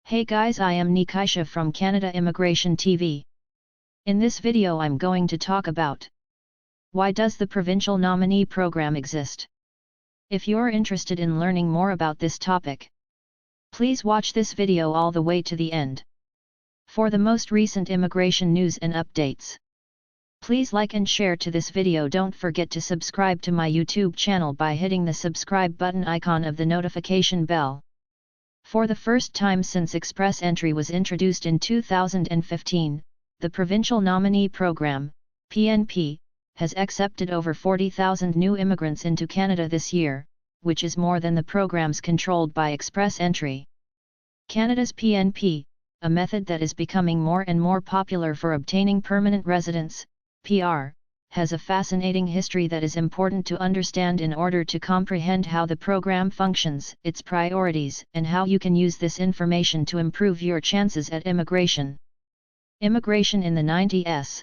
Hey guys, I am Nikisha from Canada Immigration TV. In this video I'm going to talk about why does the Provincial Nominee Program exist? If you're interested in learning more about this topic, please watch this video all the way to the end. For the most recent immigration news and updates, please like and share to this video. Don't forget to subscribe to my YouTube channel by hitting the subscribe button icon of the notification bell. For the first time since Express Entry was introduced in 2015, the Provincial Nominee Program, PNP, has accepted over 40,000 new immigrants into Canada this year, which is more than the programs controlled by Express Entry. Canada's PNP, a method that is becoming more and more popular for obtaining permanent residence, PR, has a fascinating history that is important to understand in order to comprehend how the program functions, its priorities, and how you can use this information to improve your chances at immigration. Immigration in the 90s.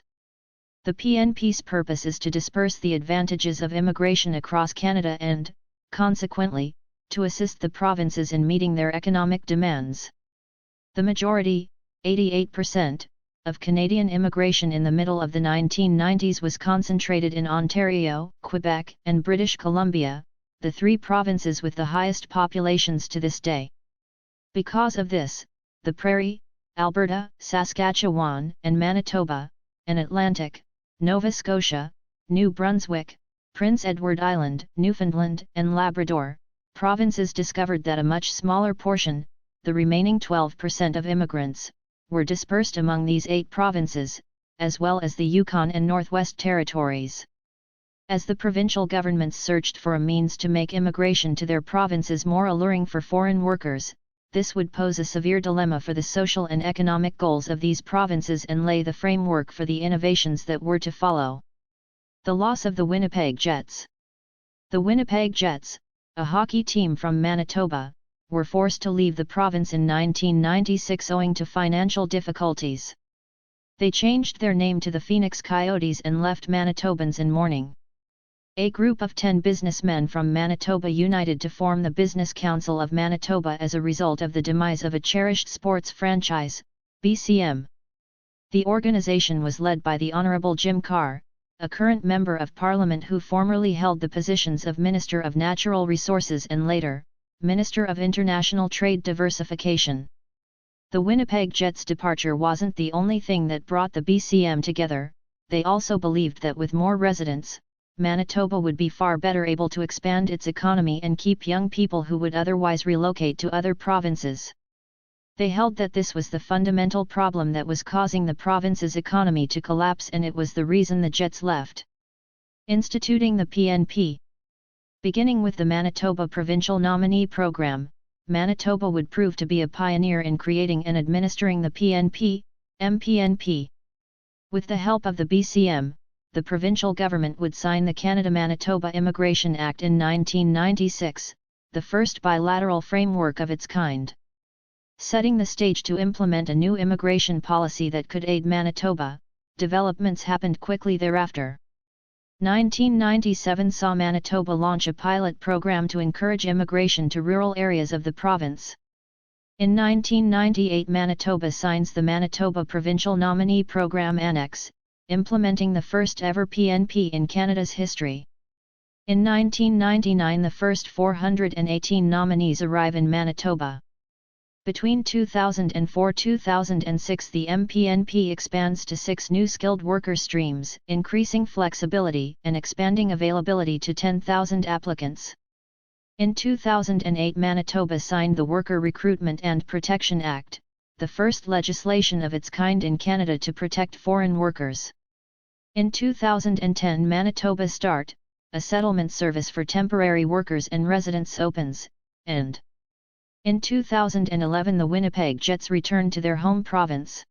The PNP's purpose is to disperse the advantages of immigration across Canada and, consequently, to assist the provinces in meeting their economic demands. The majority, 88%, of Canadian immigration in the middle of the 1990s was concentrated in Ontario, Quebec, and British Columbia, the three provinces with the highest populations to this day. Because of this, the Prairie, Alberta, Saskatchewan, and Manitoba, and Atlantic, Nova Scotia, New Brunswick, Prince Edward Island, Newfoundland, and Labrador, provinces discovered that a much smaller portion, the remaining 12% of immigrants, were dispersed among these 8 provinces, as well as the Yukon and Northwest Territories. As the provincial governments searched for a means to make immigration to their provinces more alluring for foreign workers, this would pose a severe dilemma for the social and economic goals of these provinces and lay the framework for the innovations that were to follow. The loss of the Winnipeg Jets. The Winnipeg Jets, a hockey team from Manitoba, were forced to leave the province in 1996 owing to financial difficulties. They changed their name to the Phoenix Coyotes and left Manitobans in mourning. A group of 10 businessmen from Manitoba united to form the Business Council of Manitoba as a result of the demise of a cherished sports franchise, BCM. The organization was led by the Honourable Jim Carr, a current Member of Parliament who formerly held the positions of Minister of Natural Resources and later, Minister of International Trade Diversification. The Winnipeg Jets' departure wasn't the only thing that brought the BCM together. They also believed that with more residents, Manitoba would be far better able to expand its economy and keep young people who would otherwise relocate to other provinces. They held that this was the fundamental problem that was causing the province's economy to collapse, and it was the reason the Jets left. Instituting the PNP. Beginning with the Manitoba Provincial Nominee Program, Manitoba would prove to be a pioneer in creating and administering the PNP, MPNP. With the help of the BCM, the provincial government would sign the Canada-Manitoba Immigration Act in 1996, the first bilateral framework of its kind. Setting the stage to implement a new immigration policy that could aid Manitoba, developments happened quickly thereafter. 1997 saw Manitoba launch a pilot program to encourage immigration to rural areas of the province. In 1998 Manitoba signs the Manitoba Provincial Nominee Program Annex, implementing the first ever PNP in Canada's history. In 1999 the first 418 nominees arrive in Manitoba. Between 2004-2006 the MPNP expands to 6 new skilled worker streams, increasing flexibility and expanding availability to 10,000 applicants. In 2008 Manitoba signed the Worker Recruitment and Protection Act, the first legislation of its kind in Canada to protect foreign workers. In 2010 Manitoba Start, a settlement service for temporary workers and residents opens, and in 2011 the Winnipeg Jets returned to their home province.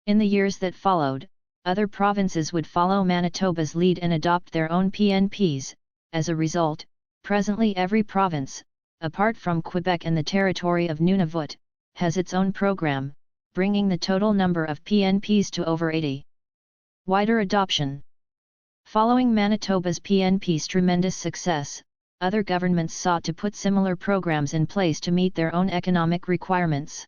In the years that followed, other provinces would follow Manitoba's lead and adopt their own PNPs. As a result, presently every province, apart from Quebec and the territory of Nunavut, has its own program, bringing the total number of PNPs to over 80. Wider adoption. Following Manitoba's PNP's tremendous success, other governments sought to put similar programs in place to meet their own economic requirements.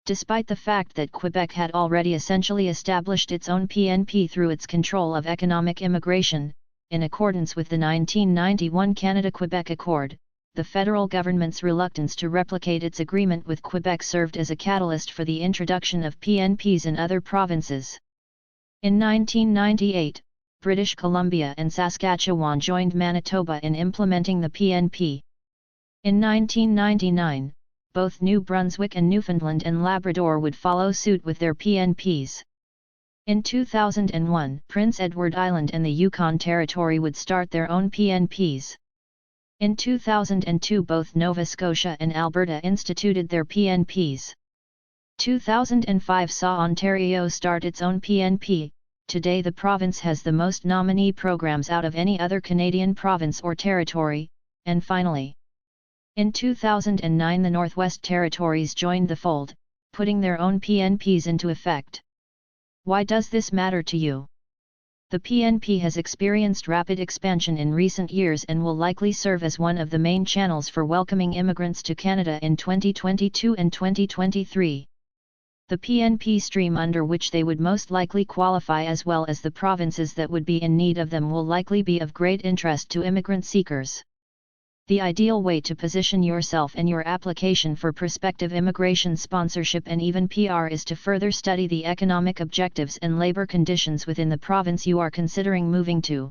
Despite the fact that Quebec had already essentially established its own PNP through its control of economic immigration, in accordance with the 1991 Canada-Quebec Accord, the federal government's reluctance to replicate its agreement with Quebec served as a catalyst for the introduction of PNPs in other provinces. In 1998, British Columbia and Saskatchewan joined Manitoba in implementing the PNP. In 1999, both New Brunswick and Newfoundland and Labrador would follow suit with their PNPs. In 2001, Prince Edward Island and the Yukon Territory would start their own PNPs. In 2002, both Nova Scotia and Alberta instituted their PNPs. 2005 saw Ontario start its own PNP. Today the province has the most nominee programs out of any other Canadian province or territory, and finally, in 2009 the Northwest Territories joined the fold, putting their own PNPs into effect. Why does this matter to you? The PNP has experienced rapid expansion in recent years and will likely serve as one of the main channels for welcoming immigrants to Canada in 2022 and 2023. The PNP stream under which they would most likely qualify, as well as the provinces that would be in need of them, will likely be of great interest to immigrant seekers. The ideal way to position yourself and your application for prospective immigration sponsorship and even PR is to further study the economic objectives and labor conditions within the province you are considering moving to.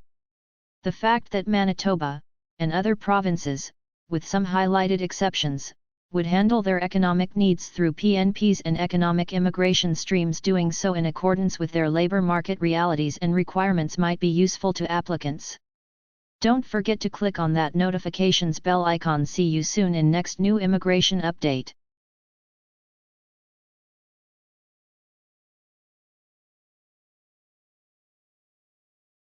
The fact that Manitoba, and other provinces, with some highlighted exceptions, would handle their economic needs through PNPs and economic immigration streams, doing so in accordance with their labor market realities and requirements, might be useful to applicants. Don't forget to click on that notifications bell icon. See you soon in next new immigration update.